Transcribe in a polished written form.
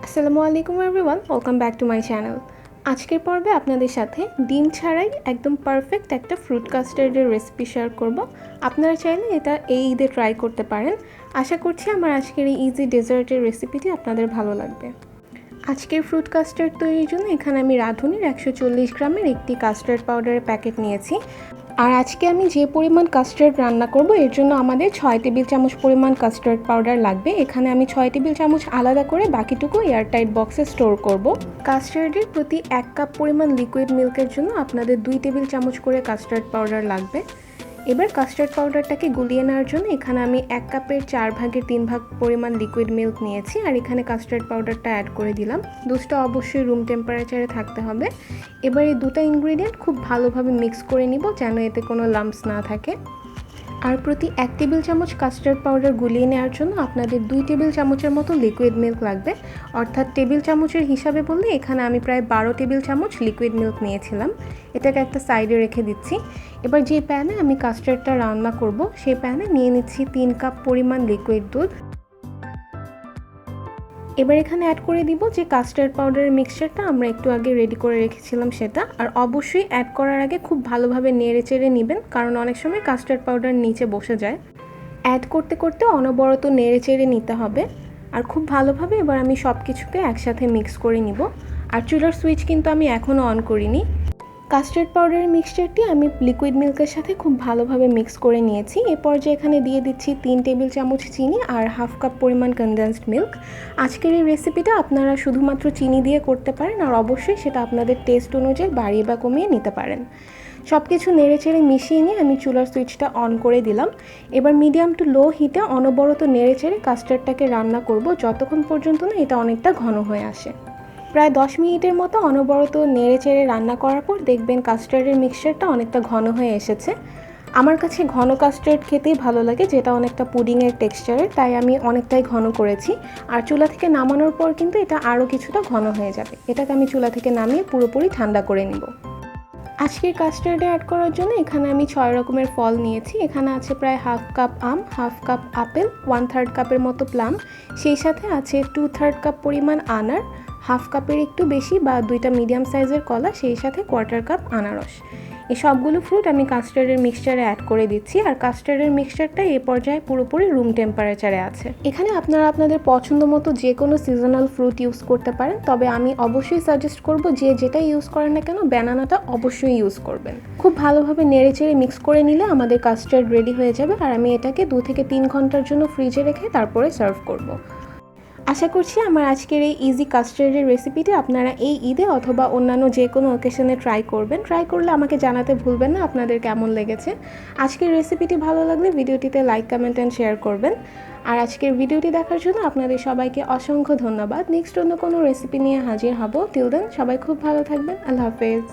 Assalamulaikum everyone, welcome back to my channel. আজকের পর্বে আপনাদের সাথে ডিম ছাড়াই একদম পারফেক্ট একটা ফ্রুট কাস্টার্ডের রেসিপি শেয়ার করব। আপনারা চাইলে এটা এই ঈদে ট্রাই করতে পারেন। আশা করছি আমার আজকের এই ইজি ডেজার্টের রেসিপিটি আপনাদের ভালো লাগবে। আজকের ফ্রুট কাস্টার্ড তৈরির জন্য এখানে আমি রাধুনির 140 গ্রামের একটি কাস্টার্ড পাউডারের প্যাকেট নিয়েছি। আর আজকে আমি যে পরিমাণ কাস্টার্ড রান্না করব এর জন্য আমাদের 6 টেবিল চামচ পরিমাণ কাস্টার্ড পাউডার লাগবে। এখানে আমি 6 টেবিল চামচ আলাদা করে বাকিটুকু এয়ারটাইট বক্সে স্টোর করব। কাস্টার্ডের প্রতি 1 কাপ পরিমাণ লিকুইড মিল্কের জন্য আপনাদের 2 টেবিল চামচ করে কাস্টার্ড পাউডার লাগবে। এবার কাস্টার্ড পাউডারটাকে গুলিয়ে নেওয়ার জন্য এখানে আমি 1 কাপের 4 ভাগের 3 ভাগ পরিমাণ লিকুইড মিল্ক নিয়েছি আর এখানে কাস্টার্ড পাউডারটা অ্যাড করে দিলাম। দুধটা অবশ্যই রুম টেম্পারেচারে থাকতে হবে। এবার এই দুটো ইনগ্রেডিয়েন্ট খুব ভালোভাবে মিক্স করে নিব যেন এতে কোনো লাম্পস না থাকে। আর প্রতি 1 টেবিল চামচ কাস্টার্ড পাউডার গুলিয়ে নেওয়ার জন্য আপনাদের 2 টেবিল চামচের মতো লিকুইড মিল্ক লাগবে। অর্থাৎ টেবিল চামচের হিসাবে বললে এখানে আমি প্রায় 12 টেবিল চামচ লিকুইড মিল্ক নিয়েছিলাম। এটাকে একটা সাইডে রেখে দিচ্ছি। এবার যে প্যানে আমি কাস্টার্ডটা রান্না করব সেই প্যানে নিয়ে নিচ্ছি 3 কাপ পরিমাণ লিকুইড দুধ। এবার এখানে অ্যাড করে দিব যে কাস্টার্ড পাউডারের মিক্সচারটা আমরা একটু আগে রেডি করে রেখেছিলাম সেটা। আর অবশ্যই অ্যাড করার আগে খুব ভালোভাবে নেড়ে চেড়ে নেবেন, কারণ অনেক সময় কাস্টার্ড পাউডার নিচে বসে যায়। অ্যাড করতে করতে অনবরত নেড়ে চেড়ে নিতে হবে। আর খুব ভালোভাবে এবার আমি সব কিছুকে একসাথে মিক্স করে নিব। আর চুলার সুইচ কিন্তু আমি এখনও অন করিনি। কাস্টার্ড পাউডারের মিক্সচারটি আমি লিকুইড মিল্কের সাথে খুব ভালোভাবে মিক্স করে নিয়েছি। এ পর্যায়ে এখানে দিয়ে দিচ্ছি 3 টেবিল চামচ চিনি আর হাফ কাপ পরিমাণ কনডেন্সড মিল্ক। আজকের এই রেসিপিটা আপনারা শুধুমাত্র চিনি দিয়ে করতে পারেন আর অবশ্যই সেটা আপনাদের টেস্ট অনুযায়ী বাড়িয়ে বা কমিয়ে নিতে পারেন। সব কিছু নেড়ে চেড়ে মিশিয়ে নিয়ে আমি চুলার সুইচটা অন করে দিলাম। এবার মিডিয়াম টু লো হিটে অনবরত নেড়ে চেড়ে কাস্টার্ডটাকে রান্না করব যতক্ষণ পর্যন্ত না এটা অনেকটা ঘন হয়ে আসে। প্রায় 10 মিনিটের মতো অনবরত নেড়ে চেড়ে রান্না করার পর দেখবেন কাস্টার্ডের মিক্সচারটা অনেকটা ঘন হয়ে এসেছে। আমার কাছে ঘন কাস্টার্ড খেতেই ভালো লাগে, যেটা অনেকটা পুডিংয়ের টেক্সচারের, তাই আমি অনেকটাই ঘন করেছি। আর চুলা থেকে নামানোর পর কিন্তু এটা আরও কিছুটা ঘন হয়ে যাবে। এটাকে আমি চুলা থেকে নামিয়ে পুরোপুরি ঠান্ডা করে নিব। আজকের কাস্টার্ডে অ্যাড করার জন্য এখানে আমি 6 রকমের ফল নিয়েছি। এখানে আছে প্রায় হাফ কাপ আম, হাফ কাপ আপেল, 1/3 কাপের মতো প্লাম, সেই সাথে আছে 2/3 কাপ পরিমাণ আনার, হাফ কাপের একটু বেশি বা 2টা মিডিয়াম সাইজের কলা, সেই সাথে 1/4 কাপ আনারস। এই সবগুলো ফ্রুট আমি কাস্টার্ডের মিক্সচারে অ্যাড করে দিচ্ছি। আর কাস্টার্ডের মিক্সচারটা এই পর্যায়ে পুরোপুরি রুম টেম্পারেচারে আছে। এখানে আপনারা আপনাদের পছন্দ মতো যে কোনো সিজনাল ফ্রুট ইউজ করতে পারেন, তবে আমি অবশ্যই সাজেস্ট করব যে যেটা ইউজ করেন না কেন ব্যানানাটা অবশ্যই ইউজ করবেন। খুব ভালোভাবে নেড়ে চেড়ে মিক্স করে নিলে আমাদের কাস্টার্ড রেডি হয়ে যাবে। আর আমি এটাকে 2 থেকে 3 ঘন্টার জন্য ফ্রিজে রেখে তারপরে সার্ভ করব। আশা করছি আমার আজকের এই ইজি কাস্টার্ডের রেসিপিটি আপনারা এই ঈদে অথবা অন্যান্য যে কোনো অকেশনে ট্রাই করবেন। ট্রাই করলে আমাকে জানাতে ভুলবেন না আপনাদের কেমন লেগেছে। আজকের রেসিপিটি ভালো লাগলে ভিডিওটিতে লাইক, কমেন্ট অ্যান্ড শেয়ার করবেন। আর আজকের ভিডিওটি দেখার জন্য আপনাদের সবাইকে অসংখ্য ধন্যবাদ। নেক্সট অন্য কোনো রেসিপি নিয়ে হাজির হব। টিল দেন সবাই খুব ভালো থাকবেন। আল্লাহ হাফেজ।